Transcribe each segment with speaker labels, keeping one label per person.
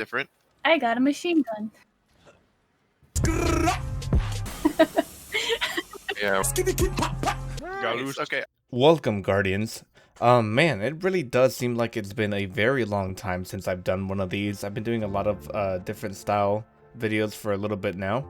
Speaker 1: different.
Speaker 2: I got a machine gun.
Speaker 1: Yeah. Okay.
Speaker 3: Welcome, Guardians. Man, it really does seem like it's been a very long time since I've done one of these. I've been doing a lot of different style videos for a little bit now,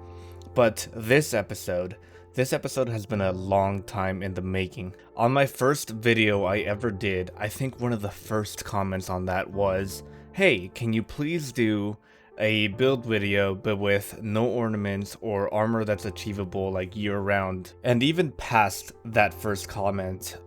Speaker 3: but this episode has been a long time in the making. On my first video I ever did, I think one of the first comments on that was, "Hey, can you please do a build video but with no ornaments or armor that's achievable like year-round?" And even past that first comment,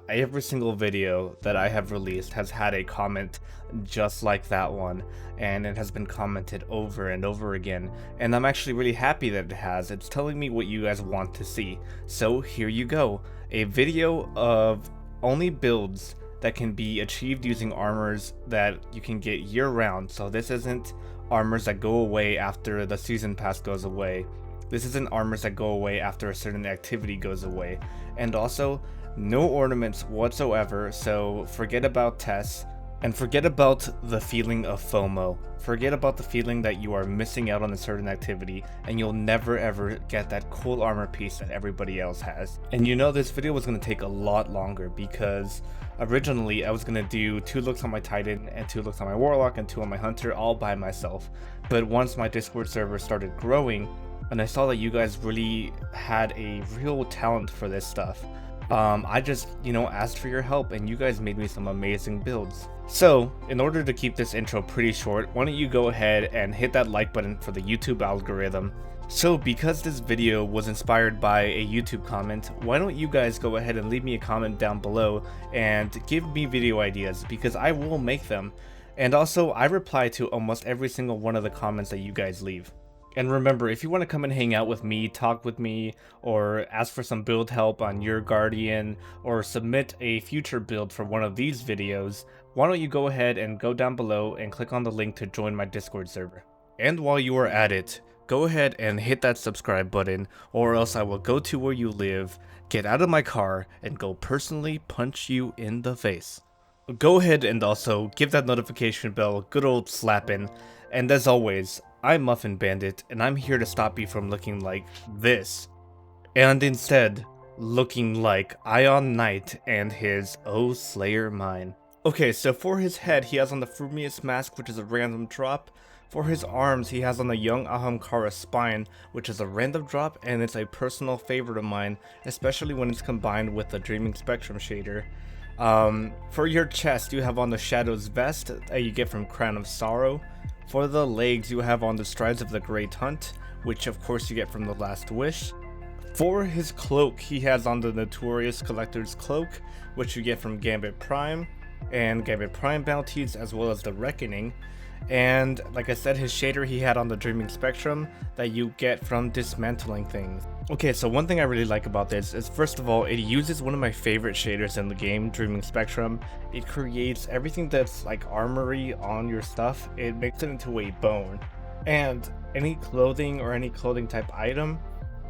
Speaker 3: every single video that I have released has had a comment just like that one, and it has been commented over and over again, and I'm actually really happy that it has. It's telling me what you guys want to see. So here you go, a video of only builds that can be achieved using armors that you can get year-round. So this isn't armors that go away after the season pass goes away. This isn't armors that go away after a certain activity goes away. And also, no ornaments whatsoever, so forget about Tess, and forget about the feeling of FOMO. Forget about the feeling that you are missing out on a certain activity and you'll never ever get that cool armor piece that everybody else has. And you know, this video was going to take a lot longer because originally I was going to do 2 looks on my Titan and 2 looks on my Warlock and 2 on my Hunter all by myself. But once my Discord server started growing and I saw that you guys really had a real talent for this stuff, I just, asked for your help and you guys made me some amazing builds. So, in order to keep this intro pretty short, why don't you go ahead and hit that like button for the YouTube algorithm. So, because this video was inspired by a YouTube comment, why don't you guys go ahead and leave me a comment down below and give me video ideas, because I will make them. And also, I reply to almost every single one of the comments that you guys leave. And remember, if you want to come and hang out with me, talk with me, or ask for some build help on your Guardian, or submit a future build for one of these videos, why don't you go ahead and go down below and click on the link to join my Discord server. And while you are at it, go ahead and hit that subscribe button, or else I will go to where you live, get out of my car, and go personally punch you in the face. Go ahead and also give that notification bell a good old slapping, and as always, I'm Muffin Bandit, and I'm here to stop you from looking like this, and instead, looking like IonKnight and his Oh Slayer Mine. Okay, so for his head, he has on the Frumious Mask, which is a random drop. For his arms, he has on the Young Ahamkara Spine, which is a random drop, and it's a personal favorite of mine, especially when it's combined with the Dreaming Spectrum shader. For your chest, you have on the Shadow's Vest that you get from Crown of Sorrow. For the legs, you have on the Strides of the Great Hunt, which of course you get from the Last Wish. For his cloak, he has on the Notorious Collector's Cloak, which you get from Gambit Prime, and Gambit Prime bounties, as well as the Reckoning. And like I said, his shader he had on the Dreaming Spectrum that you get from dismantling things. Okay, so one thing I really like about this is, first of all, it uses one of my favorite shaders in the game, Dreaming Spectrum. It creates everything that's like armory on your stuff, it makes it into a bone. And any clothing or any clothing type item,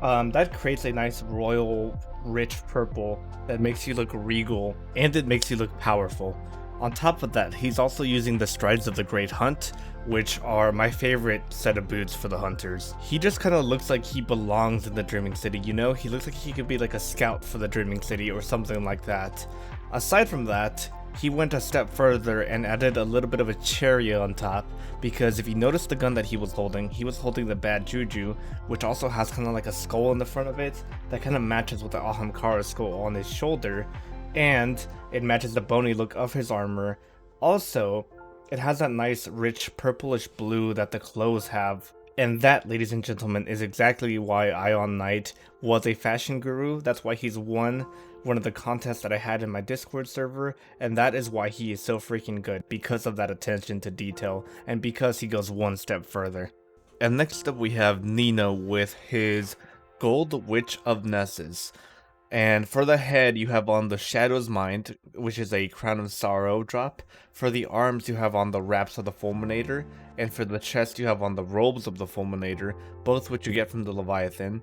Speaker 3: that creates a nice royal rich purple that makes you look regal, and it makes you look powerful. On top of that, he's also using the Strides of the Great Hunt, which are my favorite set of boots for the hunters. He just kind of looks like he belongs in the Dreaming City, He looks like he could be like a scout for the Dreaming City or something like that. Aside from that, he went a step further and added a little bit of a cherry on top, because if you notice the gun that he was holding the Bad Juju, which also has kind of like a skull in the front of it that kind of matches with the Ahamkara skull on his shoulder, and it matches the bony look of his armor. Also, it has that nice rich purplish blue that the clothes have. And that, ladies and gentlemen, is exactly why IonKnight was a fashion guru. That's why he's won one of the contests that I had in my Discord server, and that is why he is so freaking good, because of that attention to detail, and because he goes one step further. And next up we have Nino with his Gold Witch of Nessus. And for the head, you have on the Shadow's Mind, which is a Crown of Sorrow drop. For the arms, you have on the Wraps of the Fulminator. And for the chest, you have on the Robes of the Fulminator, both which you get from the Leviathan.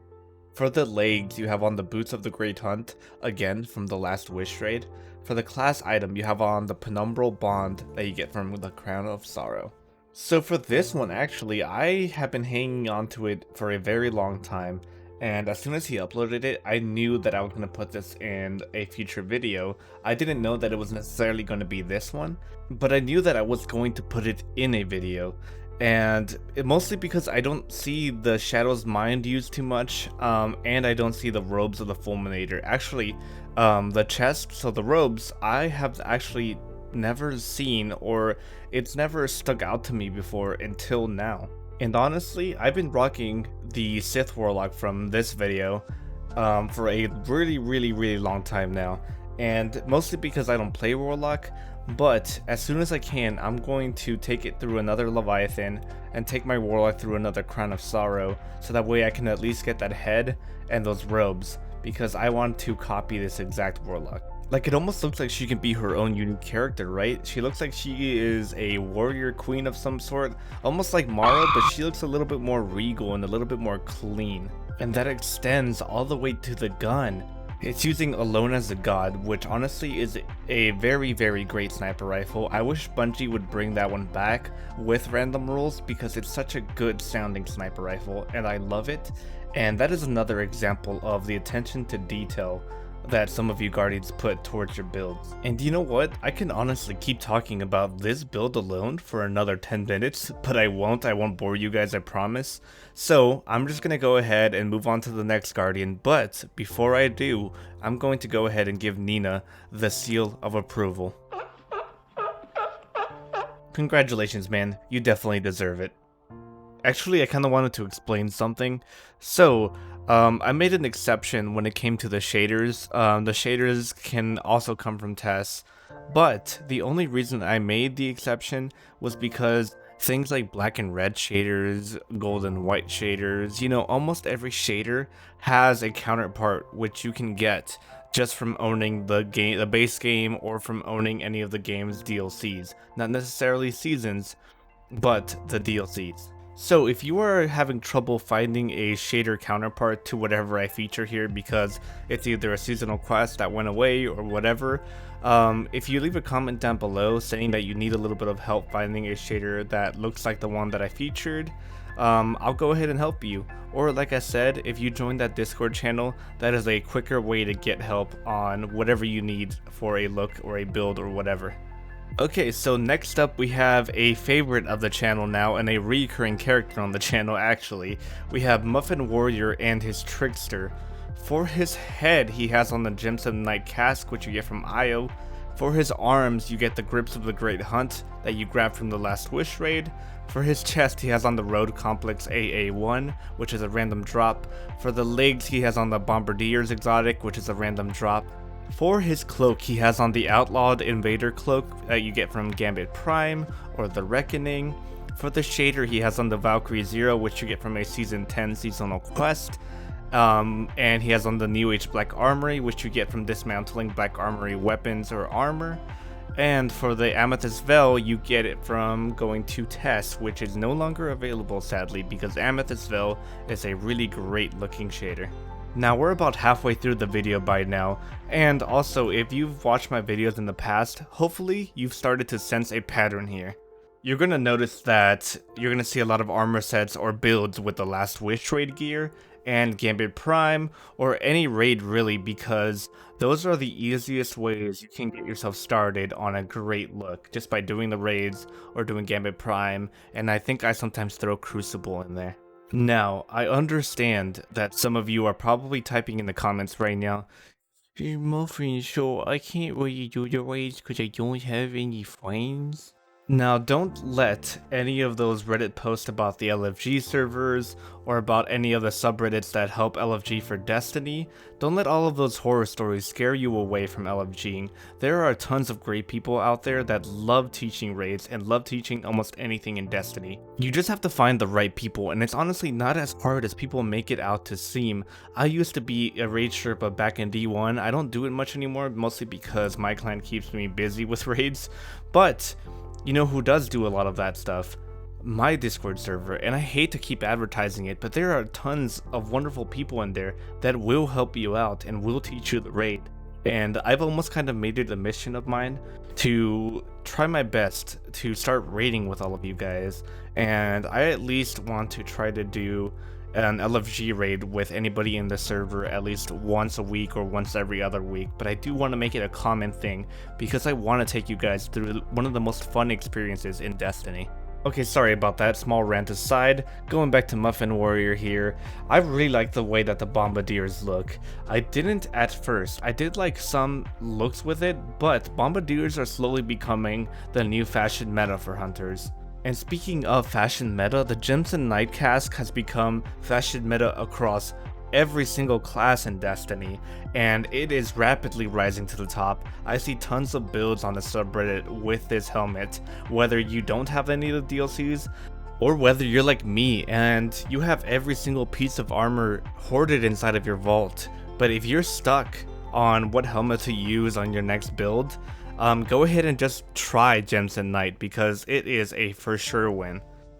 Speaker 3: For the legs, you have on the Boots of the Great Hunt, again from the Last Wish raid. For the class item, you have on the Penumbral Bond that you get from the Crown of Sorrow. So for this one, actually, I have been hanging on to it for a very long time, and as soon as he uploaded it, I knew that I was going to put this in a future video. I didn't know that it was necessarily going to be this one, but I knew that I was going to put it in a video, and mostly because I don't see the Shadow's Mind used too much, and I don't see the robes of the Fulminator. Actually, the chest, so the robes, I have actually never seen, or it's never stuck out to me before until now. And honestly, I've been rocking the Sith Warlock from this video for a really long time now, and mostly because I don't play Warlock, but as soon as I can, I'm going to take it through another Leviathan and take my Warlock through another Crown of Sorrow, so that way I can at least get that head and those robes, because I want to copy this exact Warlock. Like, it almost looks like she can be her own unique character, right? She looks like she is a warrior queen of some sort, almost like Mara, but she looks a little bit more regal and a little bit more clean. And that extends all the way to the gun. It's using Alone as a God, which honestly is a very great sniper rifle. I wish Bungie would bring that one back with random rolls, because it's such a good sounding sniper rifle and I love it. And that is another example of the attention to detail that some of you Guardians put towards your builds. And you know what? I can honestly keep talking about this build alone for another 10 minutes, but I won't bore you guys, I promise. So I'm just gonna go ahead and move on to the next Guardian, but before I do, I'm going to go ahead and give Nina the seal of approval. Congratulations, man, you definitely deserve it. Actually, I kind of wanted to explain something. So, I made an exception when it came to the shaders. The shaders can also come from Tess, but the only reason I made the exception was because things like black and red shaders, gold and white shaders, you know, almost every shader has a counterpart which you can get just from owning the base game, or from owning any of the game's DLCs. Not necessarily seasons, but the DLCs. So if you are having trouble finding a shader counterpart to whatever I feature here, because it's either a seasonal quest that went away or whatever, if you leave a comment down below saying that you need a little bit of help finding a shader that looks like the one that I featured, I'll go ahead and help you. Or like I said, if you join that Discord channel, that is a quicker way to get help on whatever you need for a look or a build or whatever. Okay, so next up we have a favorite of the channel now, and a recurring character on the channel actually. We have Muffin Warrior and his Trickster. For his head, he has on the Gemstone Knight Casque, which you get from Io. For his arms, you get the Grips of the Great Hunt that you grab from the Last Wish raid. For his chest, he has on the Road Complex AA1, which is a random drop. For the legs, he has on the Bombardier's Exotic, which is a random drop. For his cloak, he has on the Outlawed Invader Cloak that you get from Gambit Prime or the Reckoning. For the shader, he has on the Valkyrie Zero, which you get from a Season 10 seasonal quest. And he has on the New Age Black Armory, which you get from dismantling Black Armory weapons or armor. And for the Amethyst Veil, you get it from going to Tess, which is no longer available sadly, because Amethyst Veil is a really great looking shader. Now we're about halfway through the video by now, and also if you've watched my videos in the past, hopefully you've started to sense a pattern here. You're going to notice that you're going to see a lot of armor sets or builds with the Last Wish raid gear and Gambit Prime, or any raid really, because those are the easiest ways you can get yourself started on a great look, just by doing the raids or doing Gambit Prime, and I think I sometimes throw Crucible in there. Now, I understand that some of you are probably typing in the comments right now, "Hey Muffin, so I can't really do the raids because I don't have any friends." Now, don't let any of those Reddit posts about the LFG servers, or about any of the subreddits that help LFG for Destiny, don't let all of those horror stories scare you away from LFGing. There are tons of great people out there that love teaching raids and love teaching almost anything in Destiny. You just have to find the right people, and it's honestly not as hard as people make it out to seem. I used to be a raid Sherpa back in D1. I don't do it much anymore, mostly because my clan keeps me busy with raids, but you know who does do a lot of that stuff? My Discord server, and I hate to keep advertising it, but there are tons of wonderful people in there that will help you out and will teach you the raid. And I've almost kind of made it a mission of mine to try my best to start raiding with all of you guys, and I at least want to try to do an LFG raid with anybody in the server at least once a week or once every other week, but I do want to make it a common thing because I want to take you guys through one of the most fun experiences in Destiny. Okay, sorry about that, small rant aside, going back to Muffin Warrior here, I really like the way that the Bombardiers look. I didn't at first, I did like some looks with it, but Bombardiers are slowly becoming the new fashion meta for hunters. And speaking of fashion meta, the Gemson Night Cask has become fashion meta across every single class in Destiny, and it is rapidly rising to the top. I see tons of builds on the subreddit with this helmet, whether you don't have any of the DLCs, or whether you're like me and you have every single piece of armor hoarded inside of your vault. But if you're stuck on what helmet to use on your next build, go ahead and just try Gemson Night because it is a for sure win.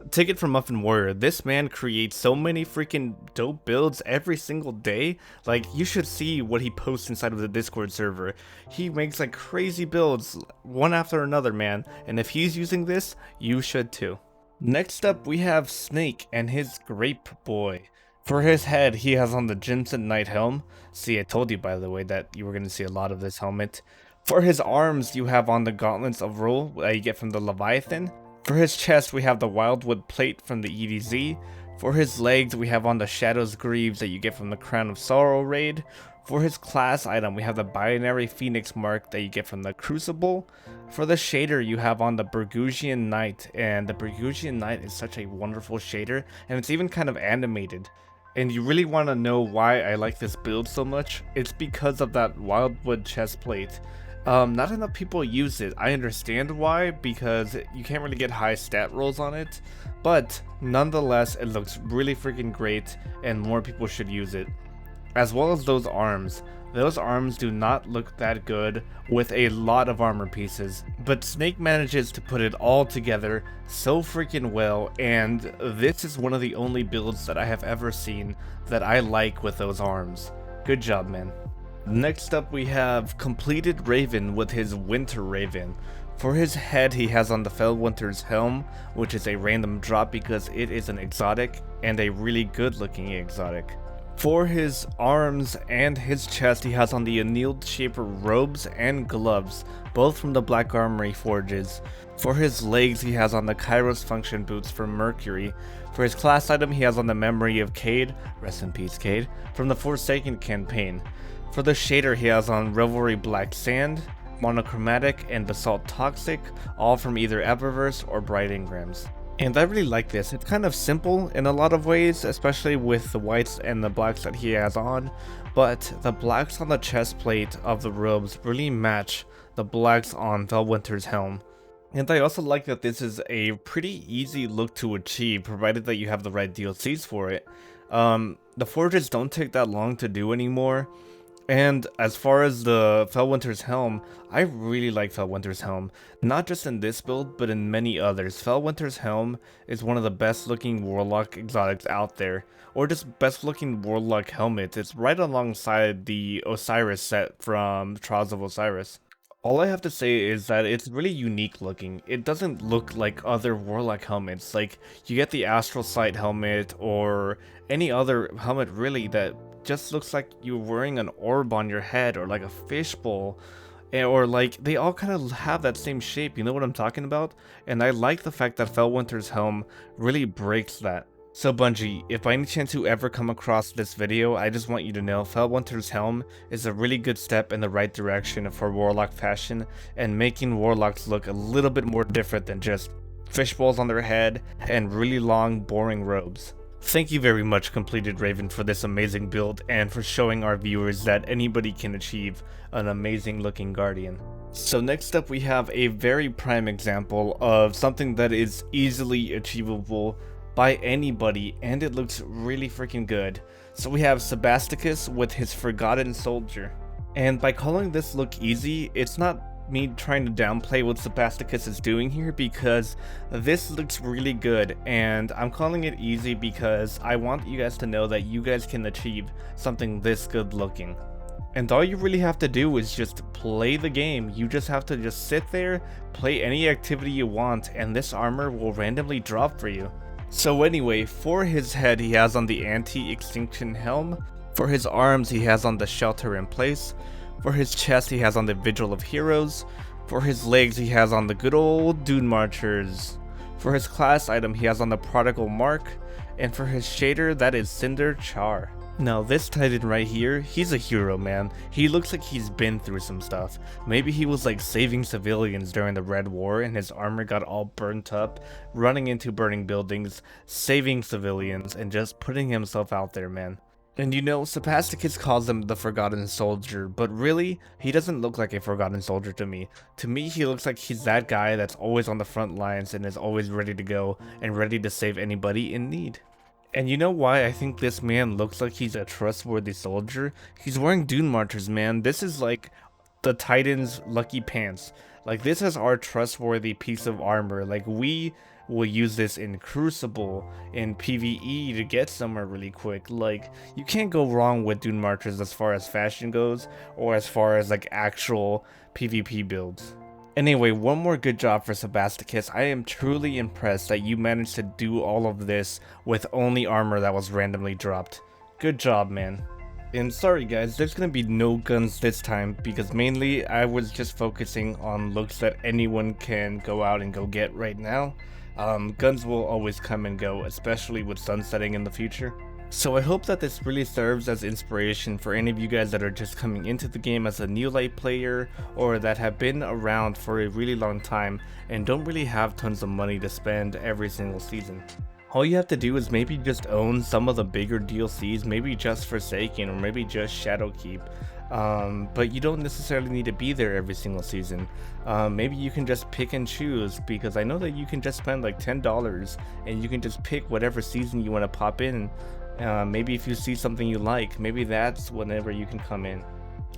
Speaker 3: Take it from Muffin Warrior, this man creates so many freaking dope builds every single day. Like, you should see what he posts inside of the Discord server. He makes like crazy builds one after another, man, and if he's using this, you should too. Next up we have Snake and his Grape Boy. For his head, he has on the Gemson Night helm. See, I told you, by the way, that you were going to see a lot of this helmet. For his arms, you have on the Gauntlets of Rule that you get from the Leviathan. For his chest, we have the Wildwood Plate from the EDZ. For his legs, we have on the Shadow's Greaves that you get from the Crown of Sorrow raid. For his class item, we have the Binary Phoenix mark that you get from the Crucible. For the shader, you have on the Burgusian Knight, and the Burgusian Knight is such a wonderful shader, and it's even kind of animated. And you really want to know why I like this build so much? It's because of that Wildwood chest plate. Not enough people use it. I understand why, because you can't really get high stat rolls on it, but nonetheless it looks really freaking great and more people should use it. As well as those arms. Those arms do not look that good with a lot of armor pieces, but Snake manages to put it all together so freaking well, and this is one of the only builds that I have ever seen that I like with those arms. Good job, man. Next up we have Completed Raven with his Winter Raven. For his head, he has on the Fellwinter's helm, which is a random drop because it is an exotic and a really good looking exotic. For his arms and his chest, he has on the Annealed Shaper robes and gloves, both from the Black Armory forges. For his legs, he has on the Kairos function boots from Mercury. For his class item, he has on the Memory of Cade, rest in peace Cade, from the Forsaken campaign. For the shader, he has on Revelry Black Sand, Monochromatic, and Basalt Toxic, all from either Eververse or Bright Engrams. And I really like this. It's kind of simple in a lot of ways, especially with the whites and the blacks that he has on, but the blacks on the chest plate of the robes really match the blacks on Fellwinter's helm. And I also like that this is a pretty easy look to achieve, provided that you have the right DLCs for it. The forges don't take that long to do anymore. And as far as the Fellwinter's helm, I really like Fellwinter's helm. Not just in this build, but in many others. Fellwinter's helm is one of the best looking Warlock exotics out there. Or just best looking Warlock helmet. It's right alongside the Osiris set from Trials of Osiris. All I have to say is that it's really unique looking. It doesn't look like other Warlock helmets. Like, you get the Astral Sight helmet or any other helmet really that just looks like you're wearing an orb on your head or like a fishbowl, or like they all kind of have that same shape, you know what I'm talking about? And I like the fact that Fellwinter's helm really breaks that. So Bungie, if by any chance you ever come across this video, I just want you to know Fellwinter's helm is a really good step in the right direction for Warlock fashion and making Warlocks look a little bit more different than just fishbowls on their head and really long boring robes. Thank you very much, Completed Raven, for this amazing build and for showing our viewers that anybody can achieve an amazing looking Guardian. So next up we have a very prime example of something that is easily achievable by anybody and it looks really freaking good. So we have Sebasticus with his Forgotten Soldier. And by calling this look easy, it's not me trying to downplay what Sebasticus is doing here, because this looks really good and I'm calling it easy because I want you guys to know that you guys can achieve something this good looking. And all you really have to do is just play the game. You just have to just sit there, play any activity you want, and this armor will randomly drop for you. So anyway, for his head he has on the anti-extinction helm, for his arms he has on the shelter in place, for his chest he has on the Vigil of Heroes, for his legs he has on the good old Dune Marchers, for his class item he has on the Prodigal Mark, and for his shader that is Cinder Char. Now this Titan right here, he's a hero, man. He looks like he's been through some stuff. Maybe he was like saving civilians during the Red War and his armor got all burnt up, running into burning buildings, saving civilians, and just putting himself out there, man. And you know, SnipaDeSnipa calls him the Forgotten Soldier, but really, he doesn't look like a Forgotten Soldier to me. To me, he looks like he's that guy that's always on the front lines and is always ready to go and ready to save anybody in need. And you know why I think this man looks like he's a trustworthy soldier? He's wearing Dune Marchers, man. This is like the Titan's lucky pants. Like, this is our trustworthy piece of armor. Like, we will use this in Crucible, in PvE to get somewhere really quick. Like, you can't go wrong with Dune Marchers as far as fashion goes, or as far as like actual PvP builds. Anyway, one more good job for SnipaDeSnipa. I am truly impressed that you managed to do all of this with only armor that was randomly dropped. Good job, man. And sorry guys, there's gonna be no guns this time because mainly I was just focusing on looks that anyone can go out and go get right now. Guns will always come and go, especially with sunsetting in the future. So I hope that this really serves as inspiration for any of you guys that are just coming into the game as a new light player, or that have been around for a really long time and don't really have tons of money to spend every single season. All you have to do is maybe just own some of the bigger DLCs, maybe just Forsaken or maybe just Shadowkeep. But you don't necessarily need to be there every single season. Maybe you can just pick and choose, because I know that you can just spend like $10 and you can just pick whatever season you want to pop in. Maybe if you see something you like, maybe that's whenever you can come in.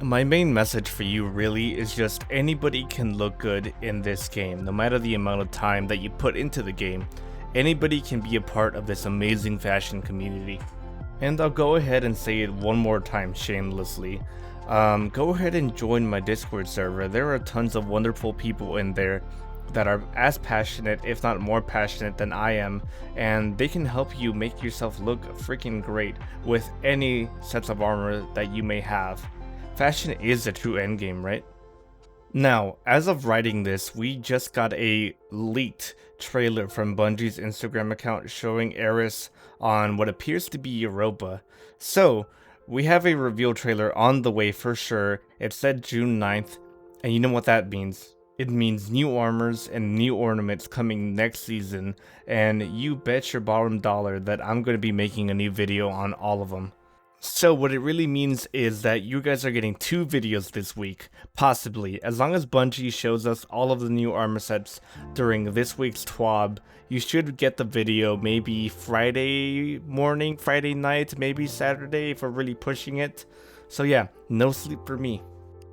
Speaker 3: My main message for you really is just anybody can look good in this game, no matter the amount of time that you put into the game. Anybody can be a part of this amazing fashion community. And I'll go ahead and say it one more time shamelessly. Go ahead and join my Discord server. There are tons of wonderful people in there that are as passionate, if not more passionate than I am, and they can help you make yourself look freaking great with any sets of armor that you may have. Fashion is a true endgame, right? Now, as of writing this, we just got a leaked trailer from Bungie's Instagram account showing Eris on what appears to be Europa. So, we have a reveal trailer on the way for sure. It said June 9th, and you know what that means. It means new armors and new ornaments coming next season, and you bet your bottom dollar that I'm going to be making a new video on all of them. So what it really means is that you guys are getting 2 videos this week, possibly. As long as Bungie shows us all of the new armor sets during this week's TWAB, you should get the video maybe Friday morning, Friday night, maybe Saturday if we're really pushing it. So yeah, no sleep for me.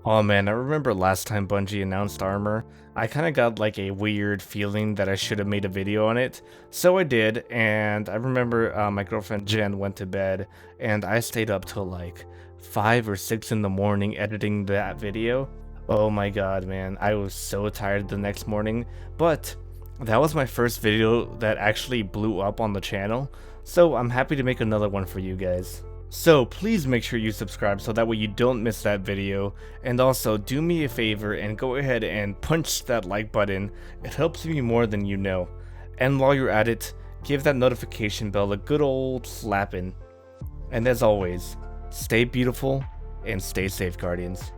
Speaker 3: Oh man, I remember last time Bungie announced armor, I kind of got like a weird feeling that I should have made a video on it. So I did, and I remember my girlfriend Jen went to bed, and I stayed up till like 5 or 6 in the morning editing that video. Oh my god, man, I was so tired the next morning, but that was my first video that actually blew up on the channel, so I'm happy to make another one for you guys. So please make sure you subscribe so that way you don't miss that video, and also do me a favor and go ahead and punch that like button. It helps me more than you know. And while you're at it, give that notification bell a good old slapping. And as always, stay beautiful and stay safe, Guardians.